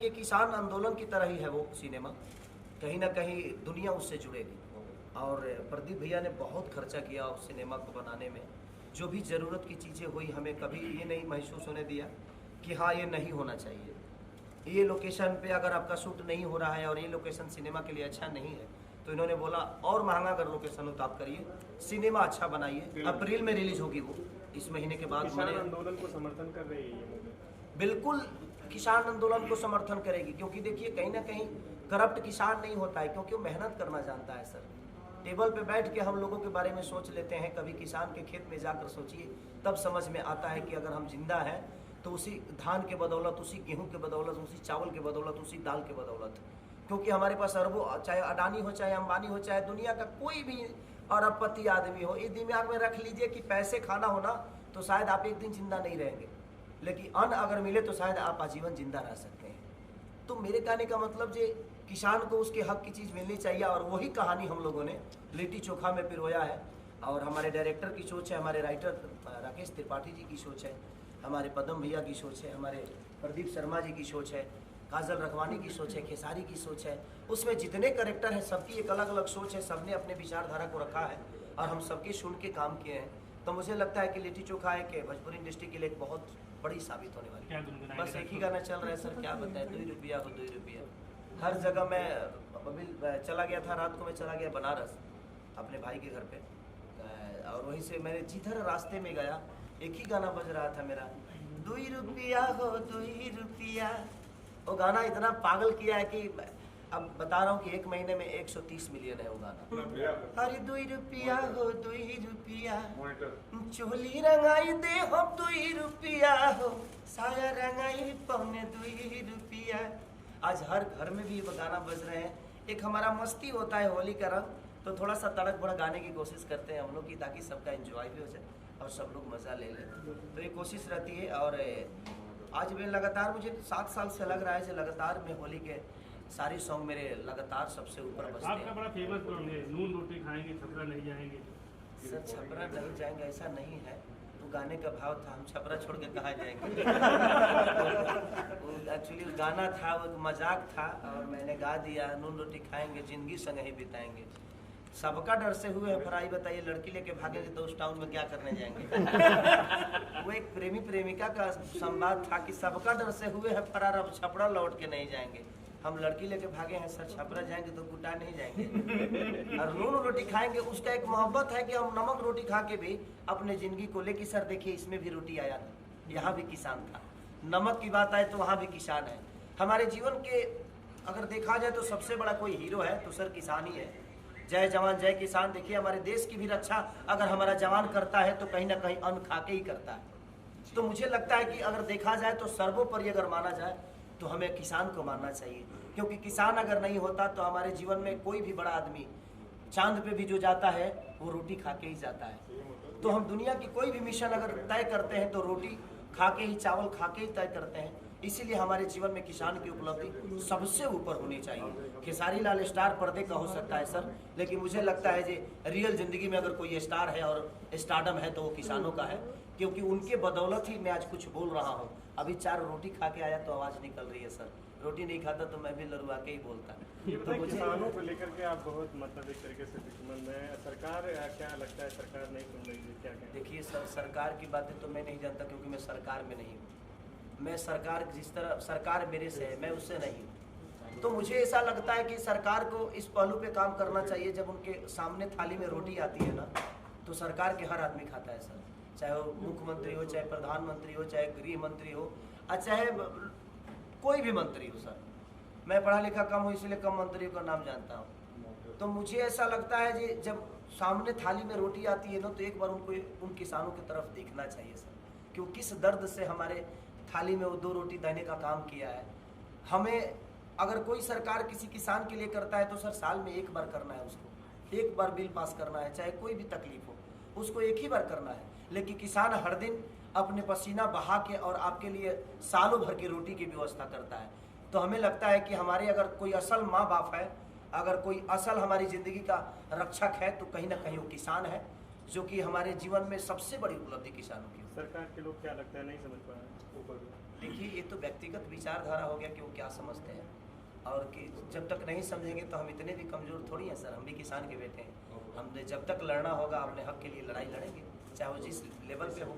ये किसान आंदोलन की तरह ही है वो सिनेमा, कहीं ना कहीं दुनिया उससे जुड़ेगी। और प्रदीप भैया ने बहुत खर्चा किया उस सिनेमा को बनाने में, जो भी ज़रूरत की चीज़ें हुई, हमें कभी ये नहीं महसूस होने दिया कि हाँ ये नहीं होना चाहिए, ये लोकेशन पे अगर आपका शूट नहीं हो रहा है और ये लोकेशन सिनेमा के लिए अच्छा नहीं है, तो इन्होंने बोला और महंगा अगर लोकेशन हो तो आप करिए, सिनेमा अच्छा बनाइए। अप्रैल में रिलीज होगी वो, इस महीने के बाद। किसान आंदोलन को समर्थन कर रही है ये मूवी? बिल्कुल किसान आंदोलन को समर्थन करेगी, क्योंकि देखिए कहीं ना कहीं करप्ट किसान नहीं होता है, क्योंकि वो मेहनत करना जानता है सर। टेबल पे बैठ के हम लोगों के बारे में सोच लेते हैं, कभी किसान के खेत में जाकर सोचिए, तब समझ में आता है कि अगर हम जिंदा हैं तो उसी धान के बदौलत, उसी गेहूं के बदौलत, उसी चावल के बदौलत, उसी दाल के बदौलत, क्योंकि हमारे पास अरबों, चाहे अडानी हो, चाहे अंबानी हो, चाहे दुनिया का कोई भी अरबपति आदमी हो, ये दिमाग में रख लीजिए कि पैसे खाना होना तो शायद आप एक दिन जिंदा नहीं रहेंगे, लेकिन अन्न अगर मिले तो शायद आप आजीवन जिंदा रह सकते हैं। तो मेरे कहने का मतलब जे किसान को उसके हक की चीज़ मिलनी चाहिए, और वही कहानी हम लोगों ने लिट्टी चोखा में पिरोया है। और हमारे डायरेक्टर की सोच है, हमारे राइटर राकेश त्रिपाठी जी की सोच है, हमारे पद्म भैया की सोच है, हमारे प्रदीप शर्मा जी की सोच है, काजल रखवानी की सोच है, खेसारी की सोच है। उसमें जितने कैरेक्टर हैं सबकी एक अलग अलग सोच है, सबने अपने विचारधारा को रखा है और हम सबके सुन के काम किए हैं। तो मुझे लगता है कि लिट्टी चोखा है कि भोजपुरी इंडस्ट्री के लिए एक बहुत बड़ी साबित होने वाली है। बस एक ही गाना चल रहा है सर, क्या बताएं, 2 रुपया हो 2 रुपया। हर जगह मैं अभी चला गया था, रात को मैं चला गया बनारस अपने भाई के घर पे, और वहीं से मैंने जिधर रास्ते में गया एक ही गाना बज रहा था मेरा, 2 रुपया हो 2 रुपया। वो गाना इतना पागल किया है कि अब बता रहा हूँ कि 1 महीने में 130 मिलियन है वो गाना। अरे 2 रुपया हो 2 रुपया, चोली रंगाई दे हो 2 रुपया हो, साया रंगाई पौने 2 रुपया। आज हर घर में भी ये गाना बज रहे हैं। एक हमारा मस्ती होता है होली का रंग, तो थोड़ा सा तड़क भड़क गाने की कोशिश करते हैं हम लोग की, ताकि सबका एंजॉय भी हो जाए और सब लोग मज़ा ले लें। तो ये कोशिश रहती है। और आज मैं लगातार, मुझे 7 साल से लग रहा है कि लगातार मैं होली के सारे सॉन्ग मेरे लगातार सबसे ऊपर बजते हैं। आपका बड़ा फेमस सॉन्ग है, नून रोटी खाएंगे छपरा नहीं जाएंगे। सर छपरा नहीं जाएंगे ऐसा नहीं है, तो गाने का भाव था, हम छपरा छोड़ के कहाँ जाएंगे। एक्चुअली गाना था, वो एक मजाक था और मैंने गा दिया, नून रोटी खाएंगे जिंदगी संग ही बिताएंगे। सबका डर से हुए है फराई, बताइए लड़की लेके भागेंगे तो उस टाउन में क्या करने जाएंगे। वो एक प्रेमी प्रेमिका का संवाद था कि सबका डर से हुए है फरार, अब छपरा लौट के नहीं जाएंगे। हम लड़की लेके भागे हैं सर, छपरा जाएंगे तो गुटा नहीं जाएंगे। और नून रोटी खाएंगे, उसका एक मोहब्बत है कि हम नमक रोटी खा के भी अपने जिंदगी को लेके, सर देखिए इसमें भी रोटी आया था, यहाँ भी किसान था। नमक की बात आए तो वहाँ भी किसान है। हमारे जीवन के अगर देखा जाए तो सबसे बड़ा कोई हीरो है तो सर किसान ही है। जय जवान जय किसान। देखिए हमारे देश की भी रक्षा अगर हमारा जवान करता है तो कहीं ना कहीं अन्न खा के ही करता है। तो मुझे लगता है कि अगर देखा जाए तो सर्वोपरि अगर माना जाए तो हमें किसान को मानना चाहिए, क्योंकि किसान अगर नहीं होता तो हमारे जीवन में कोई भी बड़ा आदमी चांद पे भी जो जाता है वो रोटी खा के ही जाता है। तो हम दुनिया की कोई भी मिशन अगर तय करते हैं तो रोटी खा के ही, चावल खा के ही तय करते हैं। इसीलिए हमारे जीवन में किसान की उपलब्धि सबसे ऊपर होनी चाहिए। खेसारी लाल स्टार पर्दे का हो सकता है सर, लेकिन मुझे लगता है कि रियल जिंदगी में अगर कोई स्टार है और स्टारडम है तो वो किसानों का है, क्योंकि उनके बदौलत ही मैं आज कुछ बोल रहा हूँ। अभी 4 रोटी खा के आया तो आवाज़ निकल रही है सर, रोटी नहीं खाता तो मैं भी लड़वा के ही बोलता। तो किसानों को लेकर के आप बहुत मतलब एक तरीके से दुश्मन में, सरकार क्या लगता है सरकार नहीं सुन रही है, क्या कहें? देखिए सर, सरकार की बातें तो मैं नहीं जानता, क्योंकि मैं सरकार में नहीं हूँ। मैं सरकार, जिस तरह सरकार मेरे से है मैं उससे नहीं हूँ। तो मुझे ऐसा लगता है कि सरकार को इस पहलू पे काम करना चाहिए, जब उनके सामने थाली में रोटी आती है ना तो सरकार के हर आदमी खाता है सर, चाहे वो मुख्यमंत्री हो, चाहे प्रधानमंत्री हो, चाहे गृह मंत्री हो, चाहे कोई भी मंत्री हो सर। मैं पढ़ा लिखा कम हूँ इसलिए कम मंत्रियों का नाम जानता हूँ। तो मुझे ऐसा लगता है कि जब सामने थाली में रोटी आती है ना तो एक बार उनको, उन किसानों की तरफ देखना चाहिए सर, कि वो किस दर्द से हमारे थाली में वो 2 रोटी देने का काम किया है। हमें अगर कोई सरकार किसी किसान के लिए करता है तो सर साल में 1 बार करना है, उसको 1 बार बिल पास करना है, चाहे कोई भी तकलीफ हो उसको 1 ही बार करना है। लेकिन किसान हर दिन अपने पसीना बहा के और आपके लिए सालों भर की रोटी की व्यवस्था करता है। तो हमें लगता है कि हमारे अगर कोई असल माँ बाप है, अगर कोई असल हमारी ज़िंदगी का रक्षक है तो कहीं ना कहीं वो किसान है, जो कि हमारे जीवन में सबसे बड़ी उपलब्धि किसानों की। सरकार के लोग क्या लगता है नहीं समझ पा रहे हैं ऊपर? देखिए ये तो व्यक्तिगत विचारधारा हो गया कि वो क्या समझते हैं, और कि जब तक नहीं समझेंगे तो हम इतने भी कमज़ोर थोड़ी हैं सर, हम भी किसान के बेटे हैं। हमने जब तक लड़ना होगा अपने हक के लिए लड़ाई लड़ेंगे, चाहे वो जिस लेवल पे हो।